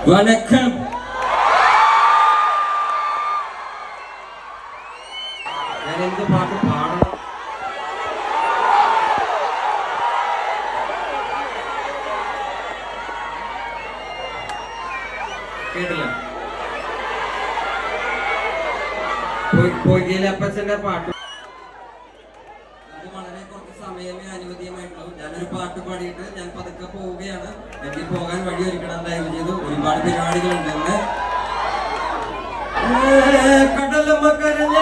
വണക്കം. ഞാൻ എന്ത് പാട്ട് പാടണം? കേട്ടില്ല. പൊയ്കയിലപ്പച്ചന്റെ പാട്ട് അത് വളരെ കുറച്ച് സമയമേ അനുവദീയമായിട്ടുള്ളൂ. ഞാനൊരു പാട്ട് പാടിയിട്ട് ഞാൻ പതുക്കെ പോവുകയാണ്. എനിക്ക് പോകാൻ വഴി ഒരുക്കണം ദയവ് ചെയ്തു. ഒരുപാട് പരിപാടികളുണ്ട്. കടലമ്മ കരഞ്ഞ